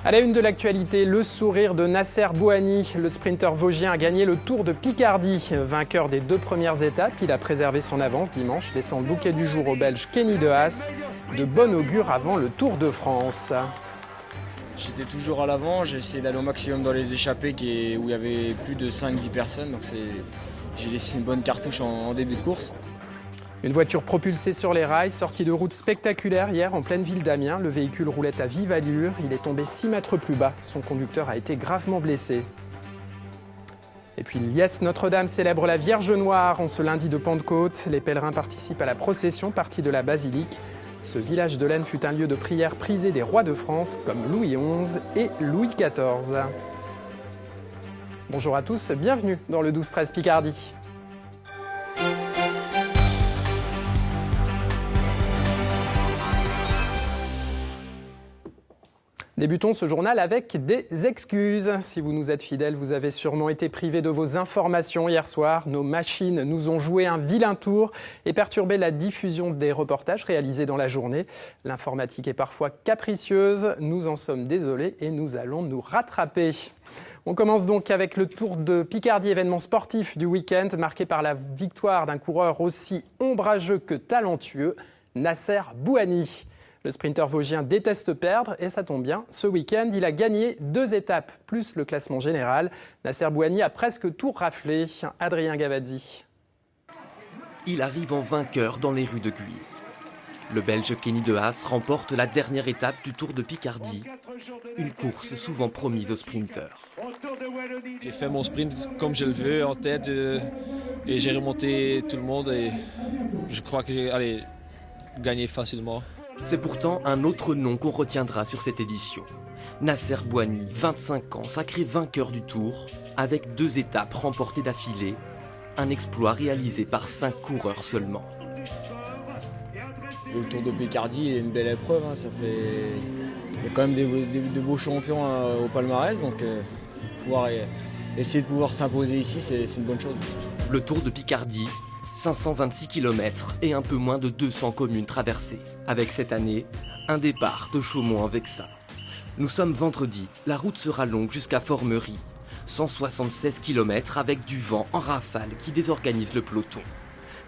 À la une de l'actualité, le sourire de Nasser Bouhanni. Le sprinter vosgien a gagné le Tour de Picardie. Vainqueur des 2 premières étapes, il a préservé son avance dimanche, laissant le bouquet du jour au Belge Kenny de Haas. De bon augure avant le Tour de France. J'étais toujours à l'avant, j'ai essayé d'aller au maximum dans les échappées où il y avait plus de 5-10 personnes. Donc j'ai laissé une bonne cartouche en début de course. Une voiture propulsée sur les rails, sortie de route spectaculaire hier en pleine ville d'Amiens. Le véhicule roulait à vive allure. Il est tombé 6 mètres plus bas. Son conducteur a été gravement blessé. Et puis l'IS Notre-Dame célèbre la Vierge Noire en ce lundi de Pentecôte. Les pèlerins participent à la procession partie de la basilique. Ce village de l'Aisne fut un lieu de prière prisé des rois de France comme Louis XI et Louis XIV. Bonjour à tous, bienvenue dans le 12-13 Picardie. Débutons ce journal avec des excuses. Si vous nous êtes fidèles, vous avez sûrement été privés de vos informations hier soir. Nos machines nous ont joué un vilain tour et perturbé la diffusion des reportages réalisés dans la journée. L'informatique est parfois capricieuse. Nous en sommes désolés et nous allons nous rattraper. On commence donc avec le Tour de Picardie, événement sportif du week-end, marqué par la victoire d'un coureur aussi ombrageux que talentueux, Nasser Bouhanni. Le sprinter vosgien déteste perdre et ça tombe bien. Ce week-end, il a gagné 2 étapes, plus le classement général. Nasser Bouhanni a presque tout raflé. Adrien Gavazzi. Il arrive en vainqueur dans les rues de Guise. Le Belge Kenny de Haas remporte la dernière étape du Tour de Picardie. Une course souvent promise aux sprinteurs. J'ai fait mon sprint comme je le veux, en tête, et j'ai remonté tout le monde. Et je crois que j'ai gagné facilement. C'est pourtant un autre nom qu'on retiendra sur cette édition. Nasser Bouhanni, 25 ans, sacré vainqueur du Tour, avec 2 étapes remportées d'affilée, un exploit réalisé par 5 coureurs seulement. Le Tour de Picardie est une belle épreuve, il y a quand même de beaux champions au palmarès, donc essayer de pouvoir s'imposer ici, c'est une bonne chose. Le Tour de Picardie, 526 km et un peu moins de 200 communes traversées. Avec cette année, un départ de Chaumont en Vexin. Nous sommes vendredi, la route sera longue jusqu'à Formerie. 176 km avec du vent en rafale qui désorganise le peloton.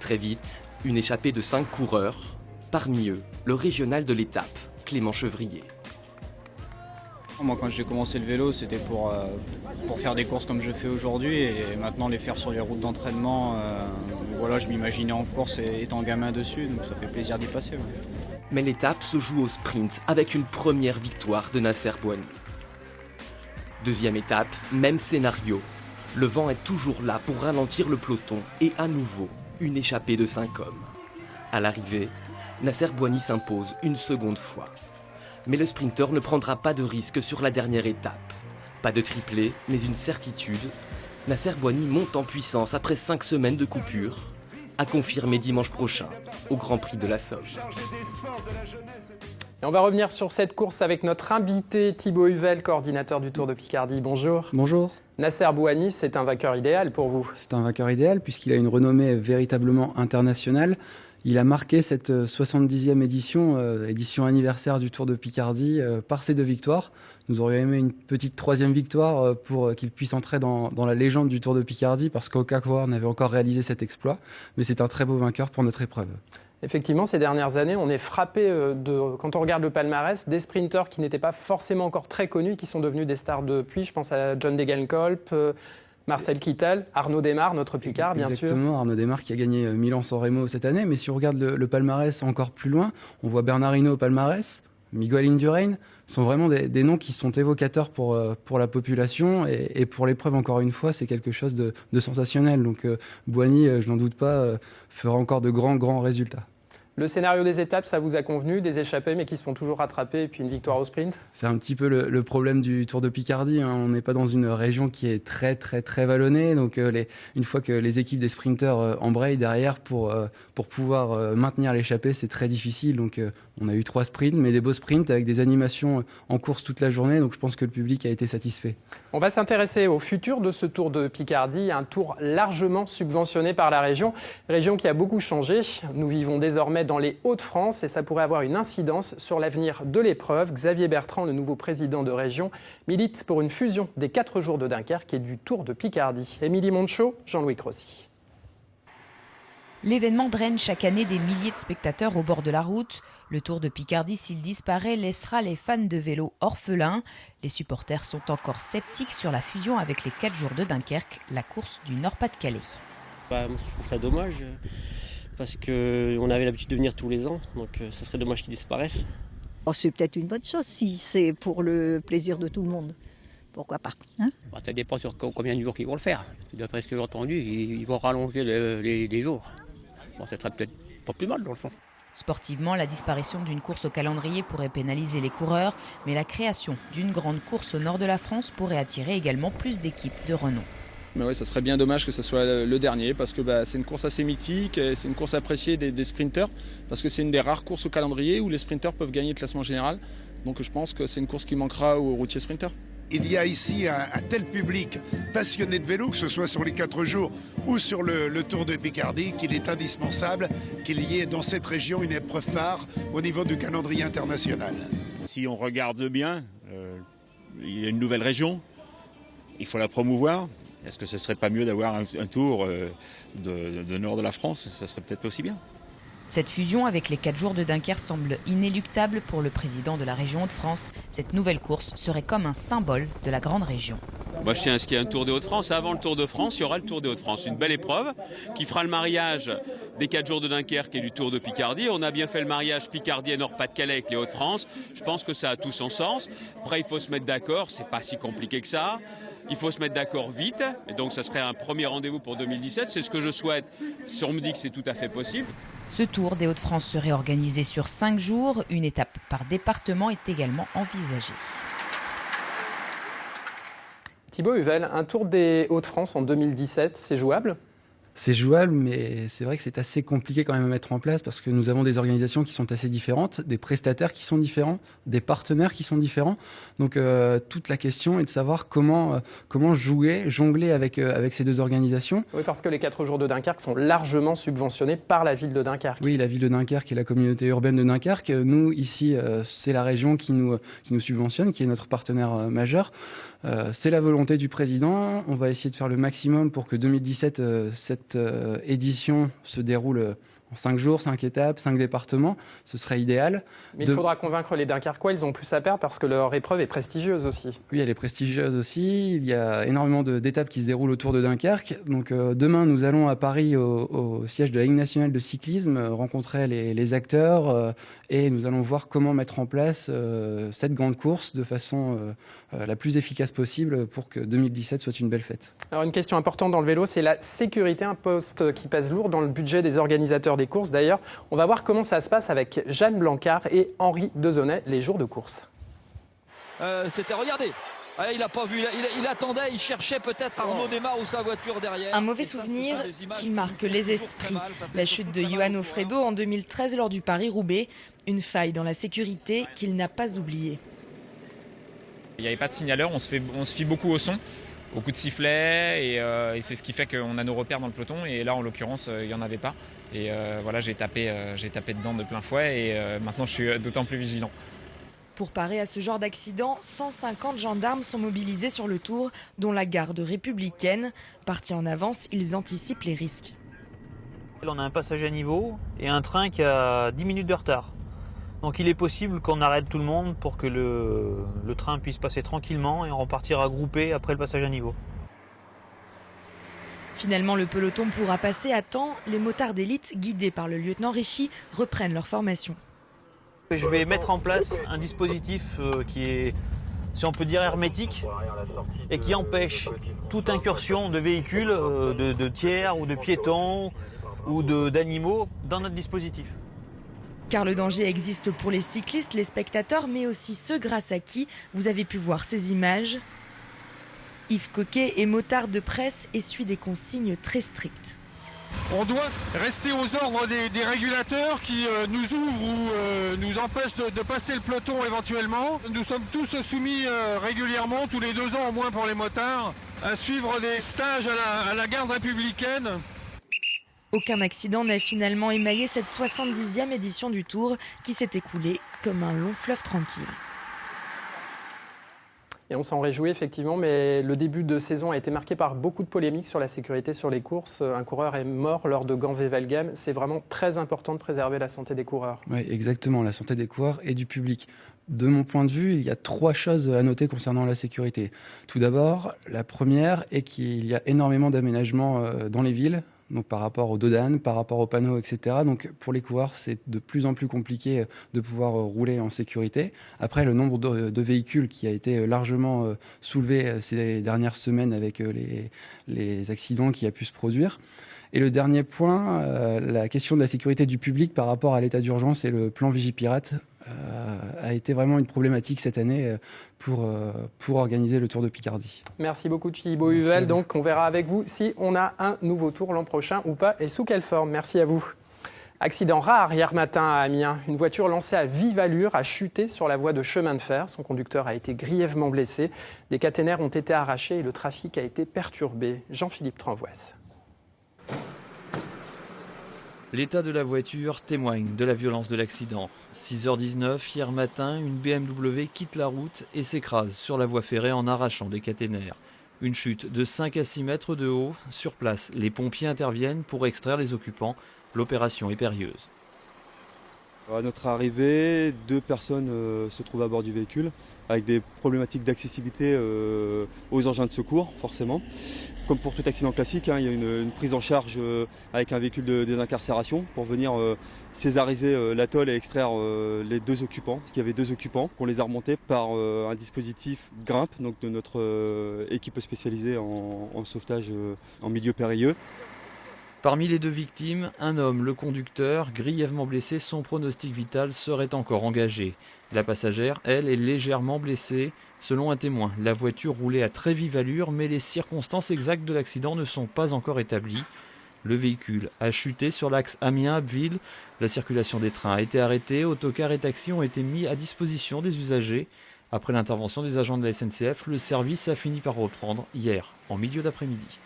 Très vite, une échappée de 5 coureurs. Parmi eux, le régional de l'étape, Clément Chevrier. Moi, quand j'ai commencé le vélo, c'était pour faire des courses comme je fais aujourd'hui et maintenant les faire sur les routes d'entraînement. Voilà, je m'imaginais en course et étant gamin dessus, donc ça fait plaisir d'y passer. Ouais. Mais l'étape se joue au sprint avec une première victoire de Nasser Bouhanni. Deuxième étape, même scénario. Le vent est toujours là pour ralentir le peloton et à nouveau, une échappée de 5 hommes. À l'arrivée, Nasser Bouhanni s'impose une seconde fois. Mais le sprinter ne prendra pas de risque sur la dernière étape. Pas de triplé, mais une certitude. Nasser Bouhanni monte en puissance après 5 semaines de coupure, à confirmer dimanche prochain au Grand Prix de la Somme. Et on va revenir sur cette course avec notre invité Thibaut Huvel, coordinateur du Tour de Picardie. Bonjour. Bonjour. Nasser Bouhanni, c'est un vainqueur idéal pour vous. C'est un vainqueur idéal puisqu'il a une renommée véritablement internationale. Il a marqué cette 70e édition anniversaire du Tour de Picardie par ses 2 victoires. Nous aurions aimé une petite 3e victoire pour qu'il puisse entrer dans la légende du Tour de Picardie parce qu'Okakwar n'avait encore réalisé cet exploit. Mais c'est un très beau vainqueur pour notre épreuve. Effectivement, ces dernières années, on est frappé quand on regarde le palmarès, des sprinteurs qui n'étaient pas forcément encore très connus et qui sont devenus des stars depuis. Je pense à John Degenkolb, Marcel Kittel, Arnaud Démare, notre Picard, bien sûr. Exactement, Arnaud Démare qui a gagné Milan-San Remo cette année. Mais si on regarde le palmarès encore plus loin, on voit Bernard Hinault au palmarès, Miguel Indurain, sont vraiment des noms qui sont évocateurs pour la population. Et pour l'épreuve, encore une fois, c'est quelque chose de sensationnel. Donc Bouhanni, je n'en doute pas, fera encore de grands résultats. Le scénario des étapes, ça vous a convenu, des échappées mais qui se font toujours rattraper et puis une victoire au sprint? C'est un petit peu le problème du Tour de Picardie. On n'est pas dans une région qui est très vallonnée. Donc une fois que les équipes des sprinteurs embrayent derrière pour pouvoir maintenir l'échappée, c'est très difficile. Donc on a eu 3 sprints, mais des beaux sprints avec des animations en course toute la journée. Donc je pense que le public a été satisfait. On va s'intéresser au futur de ce Tour de Picardie, un tour largement subventionné par la région qui a beaucoup changé. Nous vivons désormais dans les Hauts-de-France et ça pourrait avoir une incidence sur l'avenir de l'épreuve. Xavier Bertrand, le nouveau président de région, milite pour une fusion des 4 jours de Dunkerque et du Tour de Picardie. Émilie Monchot, Jean-Louis Crossy. L'événement draine chaque année des milliers de spectateurs au bord de la route. Le Tour de Picardie, s'il disparaît, laissera les fans de vélo orphelins. Les supporters sont encore sceptiques sur la fusion avec les 4 jours de Dunkerque, la course du Nord-Pas-de-Calais. Je trouve ça dommage parce qu'on avait l'habitude de venir tous les ans, donc ça serait dommage qu'ils disparaissent. C'est peut-être une bonne chose si c'est pour le plaisir de tout le monde. Pourquoi pas, hein? Ça dépend sur combien de jours qu'ils vont le faire. D'après ce que j'ai entendu, ils vont rallonger les jours. Ça serait peut-être pas plus mal dans le fond. Sportivement, la disparition d'une course au calendrier pourrait pénaliser les coureurs, mais la création d'une grande course au nord de la France pourrait attirer également plus d'équipes de renom. Mais ouais, ça serait bien dommage que ce soit le dernier parce que c'est une course assez mythique, et c'est une course appréciée des sprinteurs parce que c'est une des rares courses au calendrier où les sprinteurs peuvent gagner le classement général. Donc je pense que c'est une course qui manquera aux routiers sprinteurs. Il y a ici un tel public passionné de vélo, que ce soit sur les 4 jours ou sur le Tour de Picardie, qu'il est indispensable qu'il y ait dans cette région une épreuve phare au niveau du calendrier international. Si on regarde bien, il y a une nouvelle région, il faut la promouvoir. Est-ce que ce ne serait pas mieux d'avoir un tour de nord de la France? Ça serait peut-être aussi bien. Cette fusion avec les 4 jours de Dunkerque semble inéluctable pour le président de la région Hauts-de-France. Cette nouvelle course serait comme un symbole de la grande région. Moi, je tiens à ce qu'il y ait un Tour des Hauts-de-France. Avant le Tour de France, il y aura le Tour des Hauts-de-France. Une belle épreuve qui fera le mariage des 4 jours de Dunkerque et du Tour de Picardie. On a bien fait le mariage Picardie et Nord-Pas-de-Calais avec les Hauts-de-France. Je pense que ça a tout son sens. Après, il faut se mettre d'accord. C'est pas si compliqué que ça. Il faut se mettre d'accord vite. Et donc, ça serait un premier rendez-vous pour 2017. C'est ce que je souhaite. Si on me dit que c'est tout à fait possible. Ce Tour des Hauts-de-France serait organisé sur 5 jours. Une étape par département est également envisagée. Thibaut Huvel, un Tour des Hauts-de-France en 2017, c'est jouable ? C'est jouable, mais c'est vrai que c'est assez compliqué quand même à mettre en place parce que nous avons des organisations qui sont assez différentes, des prestataires qui sont différents, des partenaires qui sont différents. Donc toute la question est de savoir comment jongler avec ces deux organisations. Oui, parce que les 4 jours de Dunkerque sont largement subventionnés par la ville de Dunkerque. Oui, la ville de Dunkerque et la communauté urbaine de Dunkerque. Nous, ici, c'est la région qui nous subventionne, qui est notre partenaire majeur. C'est la volonté du président. On va essayer de faire le maximum pour que 2017, cette édition se déroule en 5 jours, 5 étapes, 5 départements. Ce serait idéal. Mais il faudra convaincre les Dunkerquois, ils ont plus à perdre parce que leur épreuve est prestigieuse aussi. Oui, elle est prestigieuse aussi. Il y a énormément d'étapes qui se déroulent autour de Dunkerque. Donc demain, nous allons à Paris, au siège de la Ligue nationale de cyclisme, rencontrer les acteurs et nous allons voir comment mettre en place cette grande course de façon la plus efficace possible pour que 2017 soit une belle fête. Alors une question importante dans le vélo, c'est la sécurité, un poste qui pèse lourd dans le budget des organisateurs des courses. D'ailleurs, on va voir comment ça se passe avec Jeanne Blancard et Henri Dezonnet les jours de course. Regardez, il n'a pas vu, il attendait, il cherchait peut-être Arnaud Desmar ou sa voiture derrière. Un mauvais souvenir qui marque les esprits. La chute de Johan Ofredo en 2013 lors du Paris-Roubaix. Une faille dans la sécurité qu'il n'a pas oubliée. Il n'y avait pas de signaleur, on se fie beaucoup au son, au coup de sifflet et c'est ce qui fait qu'on a nos repères dans le peloton et là en l'occurrence il n'y en avait pas et voilà j'ai tapé dedans de plein fouet et maintenant je suis d'autant plus vigilant. Pour parer à ce genre d'accident, 150 gendarmes sont mobilisés sur le Tour, dont la garde républicaine. Partis en avance, ils anticipent les risques. On a un passage à niveau et un train qui a 10 minutes de retard. Donc il est possible qu'on arrête tout le monde pour que le train puisse passer tranquillement et on repartira groupé après le passage à niveau. Finalement, le peloton pourra passer à temps. Les motards d'élite, guidés par le lieutenant Richy, reprennent leur formation. Je vais mettre en place un dispositif qui est, si on peut dire, hermétique et qui empêche toute incursion de véhicules, de tiers ou de piétons ou d'animaux dans notre dispositif. Car le danger existe pour les cyclistes, les spectateurs, mais aussi ceux grâce à qui vous avez pu voir ces images. Yves Coquet est motard de presse et suit des consignes très strictes. On doit rester aux ordres des régulateurs qui nous ouvrent ou nous empêchent de passer le peloton éventuellement. Nous sommes tous soumis régulièrement, tous les 2 ans au moins pour les motards, à suivre des stages à la garde républicaine. Aucun accident n'a finalement émaillé cette 70e édition du Tour qui s'est écoulée comme un long fleuve tranquille. Et on s'en réjouit effectivement, mais le début de saison a été marqué par beaucoup de polémiques sur la sécurité sur les courses. Un coureur est mort lors de Gand-Wevelgem. C'est vraiment très important de préserver la santé des coureurs. Oui, exactement, la santé des coureurs et du public. De mon point de vue, il y a 3 choses à noter concernant la sécurité. Tout d'abord, la première est qu'il y a énormément d'aménagements dans les villes, donc par rapport aux dodanes, par rapport aux panneaux, etc. Donc pour les coureurs, c'est de plus en plus compliqué de pouvoir rouler en sécurité. Après, le nombre de véhicules qui a été largement soulevé ces dernières semaines avec les accidents qui a pu se produire. Et le dernier point, la question de la sécurité du public par rapport à l'état d'urgence et le plan Vigipirate a été vraiment une problématique cette année pour organiser le Tour de Picardie. Merci beaucoup Thibaut Huvel. Donc on verra avec vous si on a un nouveau tour l'an prochain ou pas et sous quelle forme. Merci à vous. Accident rare hier matin à Amiens. Une voiture lancée à vive allure a chuté sur la voie de chemin de fer. Son conducteur a été grièvement blessé. Des caténaires ont été arrachés et le trafic a été perturbé. Jean-Philippe Tranvoise. L'état de la voiture témoigne de la violence de l'accident. 6h19, hier matin, une BMW quitte la route et s'écrase sur la voie ferrée en arrachant des caténaires. Une chute de 5 à 6 mètres de haut. Sur place, les pompiers interviennent pour extraire les occupants. L'opération est périlleuse. À notre arrivée, 2 personnes se trouvent à bord du véhicule avec des problématiques d'accessibilité aux engins de secours, forcément. Comme pour tout accident classique, il y a une prise en charge avec un véhicule de désincarcération pour venir césariser l'atoll et extraire les 2 occupants. Parce qu'il y avait 2 occupants qu'on les a remontés par un dispositif grimpe, donc de notre équipe spécialisée en sauvetage en milieu périlleux. Parmi les 2 victimes, un homme, le conducteur, grièvement blessé, son pronostic vital serait encore engagé. La passagère, elle, est légèrement blessée. Selon un témoin, la voiture roulait à très vive allure, mais les circonstances exactes de l'accident ne sont pas encore établies. Le véhicule a chuté sur l'axe Amiens-Abbeville. La circulation des trains a été arrêtée. Autocars et taxis ont été mis à disposition des usagers. Après l'intervention des agents de la SNCF, le service a fini par reprendre hier, en milieu d'après-midi.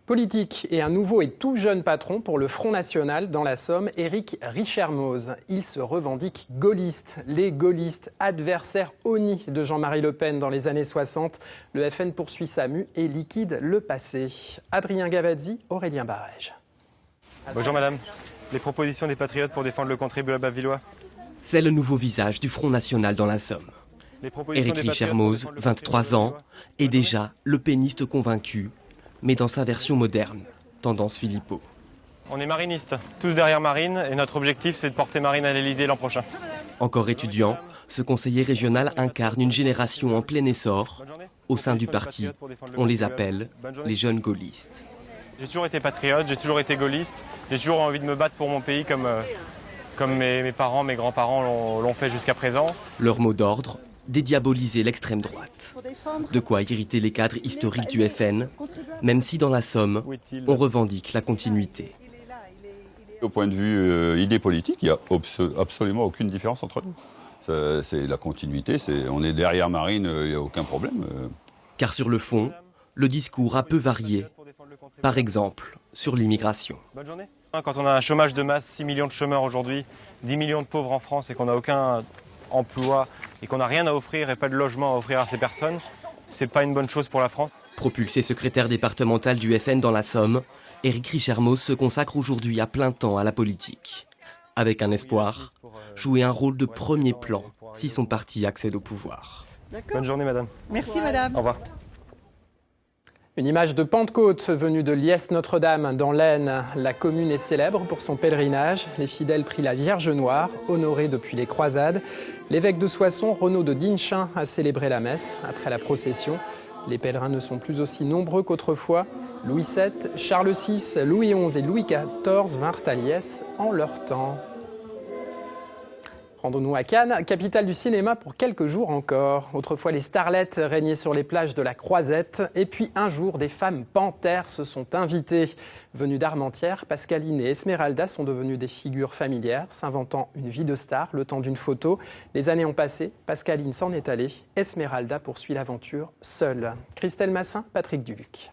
Politique et un nouveau et tout jeune patron pour le Front National dans la Somme, Éric Richermoz. Il se revendique gaulliste. Les gaullistes, adversaires honnis de Jean-Marie Le Pen dans les années 60. Le FN poursuit sa mue et liquide le passé. Adrien Gavazzi, Aurélien Barège. Bonjour madame. Les propositions des patriotes pour défendre le contribuable avillois. C'est le nouveau visage du Front National dans la Somme. Éric Richermoz, 23 ans, est déjà le péniste convaincu, mais dans sa version moderne, tendance Philippot. On est marinistes, tous derrière Marine, et notre objectif c'est de porter Marine à l'Elysée l'an prochain. Encore étudiant, ce conseiller régional incarne une génération en plein essor. Au sein du parti, on les appelle les jeunes gaullistes. J'ai toujours été patriote, j'ai toujours été gaulliste, j'ai toujours envie de me battre pour mon pays comme mes parents, mes grands-parents l'ont fait jusqu'à présent. Leur mot d'ordre, dédiaboliser l'extrême droite. De quoi irriter les cadres historiques du FN, même si dans la Somme, on revendique la continuité. Au point de vue idée politique, il n'y a absolument aucune différence entre nous. C'est la continuité, on est derrière Marine, il n'y a aucun problème. Car sur le fond, le discours a peu varié. Par exemple, sur l'immigration. Bonne journée. Quand on a un chômage de masse, 6 millions de chômeurs aujourd'hui, 10 millions de pauvres en France et qu'on n'a aucun emploi et qu'on n'a rien à offrir et pas de logement à offrir à ces personnes, c'est pas une bonne chose pour la France. Propulsé secrétaire départemental du FN dans la Somme, Éric Richermoz se consacre aujourd'hui à plein temps à la politique. Avec un espoir, jouer un rôle de premier plan si son parti accède au pouvoir. Bonne journée madame. Merci madame. Au revoir. Une image de Pentecôte venue de Liesse-Notre-Dame dans l'Aisne. La commune est célèbre pour son pèlerinage. Les fidèles prient la Vierge Noire, honorée depuis les croisades. L'évêque de Soissons, Renaud de Dinchin, a célébré la messe. Après la procession, les pèlerins ne sont plus aussi nombreux qu'autrefois. Louis VII, Charles VI, Louis XI et Louis XIV vinrent à Liesse en leur temps. Rendons-nous à Cannes, capitale du cinéma pour quelques jours encore. Autrefois, les starlettes régnaient sur les plages de la Croisette. Et puis un jour, des femmes panthères se sont invitées. Venues d'Armentières, Pascaline et Esmeralda sont devenues des figures familières, s'inventant une vie de star le temps d'une photo. Les années ont passé, Pascaline s'en est allée. Esmeralda poursuit l'aventure seule. Christelle Massin, Patrick Duluc.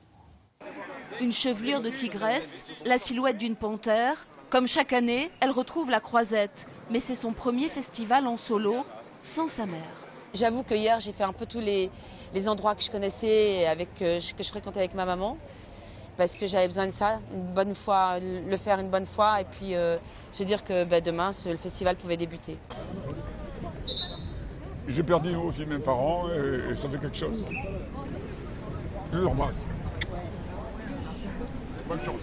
Une chevelure de tigresse, la silhouette d'une panthère. Comme chaque année, elle retrouve la Croisette. Mais c'est son premier festival en solo, sans sa mère. J'avoue que hier, j'ai fait un peu tous les endroits que je connaissais, que je fréquentais avec ma maman. Parce que j'avais besoin de ça, une bonne fois, le faire une bonne fois. Et puis se dire que demain, le festival pouvait débuter. J'ai perdu aussi mes parents et ça fait quelque chose. Je les embrasse. Bonne chance.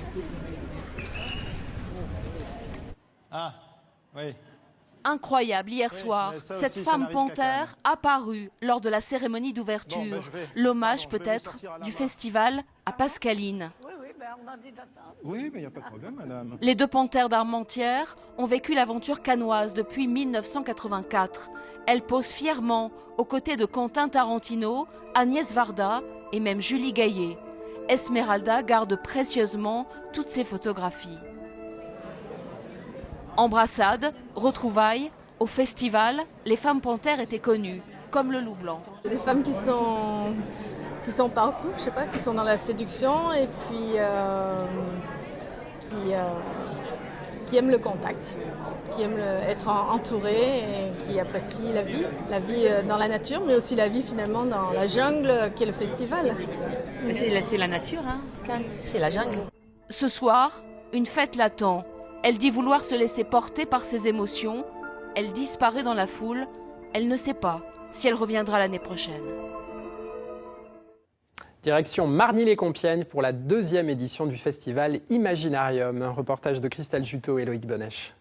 Ah, oui. Incroyable hier soir, cette femme panthère apparue lors de la cérémonie d'ouverture. L'hommage peut-être du festival à Pascaline. Oui, mais il n'y a pas de problème, madame. Les deux panthères d'Armentières ont vécu l'aventure cannoise depuis 1984. Elles posent fièrement aux côtés de Quentin Tarantino, Agnès Varda et même Julie Gaillet. Esmeralda garde précieusement toutes ces photographies. Embrassades, retrouvailles, au festival, les femmes panthères étaient connues, comme le loup blanc. Des femmes qui sont partout, je sais pas, qui sont dans la séduction et puis qui aiment le contact, qui aiment être entourées et qui apprécient la vie dans la nature, mais aussi la vie finalement dans la jungle qui est le festival. Mais c'est la nature, hein, Cannes, c'est la jungle. Ce soir, une fête l'attend. Elle dit vouloir se laisser porter par ses émotions. Elle disparaît dans la foule. Elle ne sait pas si elle reviendra l'année prochaine. Direction Marny-les-Compiègnes pour la 2e édition du festival Imaginarium. Un reportage de Christelle Juteau et Loïc Bonnèche.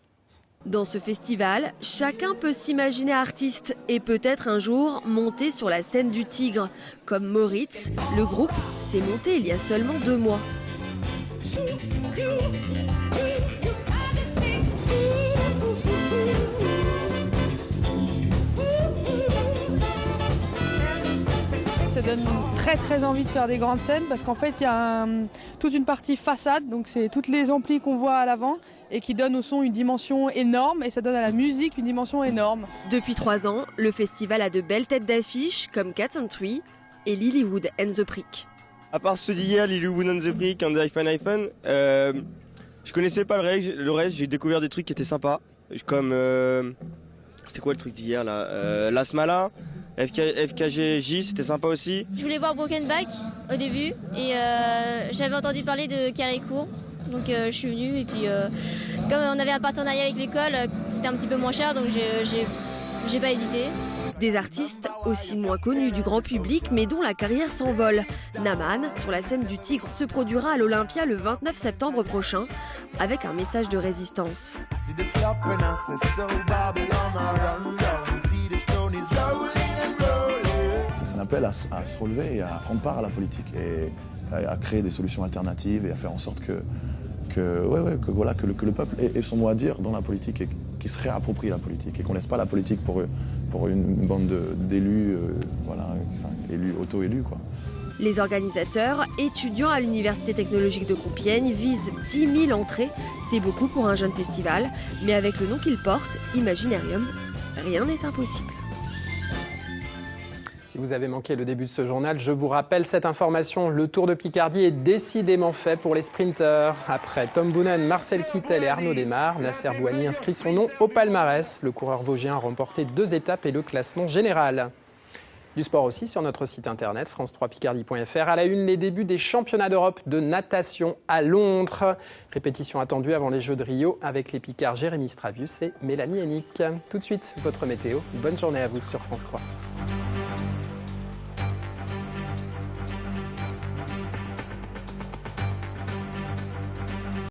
Dans ce festival, chacun peut s'imaginer artiste et peut-être un jour monter sur la scène du Tigre. Comme Moritz, le groupe s'est monté il y a seulement 2 mois. Ça donne très envie de faire des grandes scènes parce qu'en fait il y a toute une partie façade, donc c'est toutes les amplis qu'on voit à l'avant et qui donnent au son une dimension énorme et ça donne à la musique une dimension énorme. Depuis 3 ans, le festival a de belles têtes d'affiche comme Cat and Tree et Lilywood and the Prick. À part ceux d'hier, Lilywood and the Prick, and the iPhone, je connaissais pas le reste, j'ai découvert des trucs qui étaient sympas, comme c'était quoi le truc d'hier là, Lasmala. FKGJ, c'était sympa aussi. Je voulais voir Broken Back au début et j'avais entendu parler de Carré-Court. Donc je suis venue et puis comme on avait un partenariat avec l'école, c'était un petit peu moins cher donc j'ai pas hésité. Des artistes aussi moins connus du grand public mais dont la carrière s'envole. Naman, sur la scène du Tigre, se produira à l'Olympia le 29 septembre prochain avec un message de résistance. C'est un appel à se relever et à prendre part à la politique et à créer des solutions alternatives et à faire en sorte que le peuple ait son mot à dire dans la politique et qu'il se réapproprie la politique et qu'on ne laisse pas la politique pour une bande d'élus, élus, auto-élus, quoi. Les organisateurs, étudiants à l'Université technologique de Compiègne, visent 10 000 entrées. C'est beaucoup pour un jeune festival, mais avec le nom qu'il porte, Imaginarium, rien n'est impossible. Si vous avez manqué le début de ce journal, je vous rappelle cette information. Le Tour de Picardie est décidément fait pour les sprinteurs. Après Tom Boonen, Marcel Kittel et Arnaud Desmar, Nasser Bouhanni inscrit son nom au palmarès. Le coureur vosgien a remporté 2 étapes et le classement général. Du sport aussi sur notre site internet france3picardie.fr. À la une, les débuts des championnats d'Europe de natation à Londres. Répétition attendue avant les Jeux de Rio avec les Picards Jérémy Stravius et Mélanie Hennick. Tout de suite, votre météo. Bonne journée à vous sur France 3.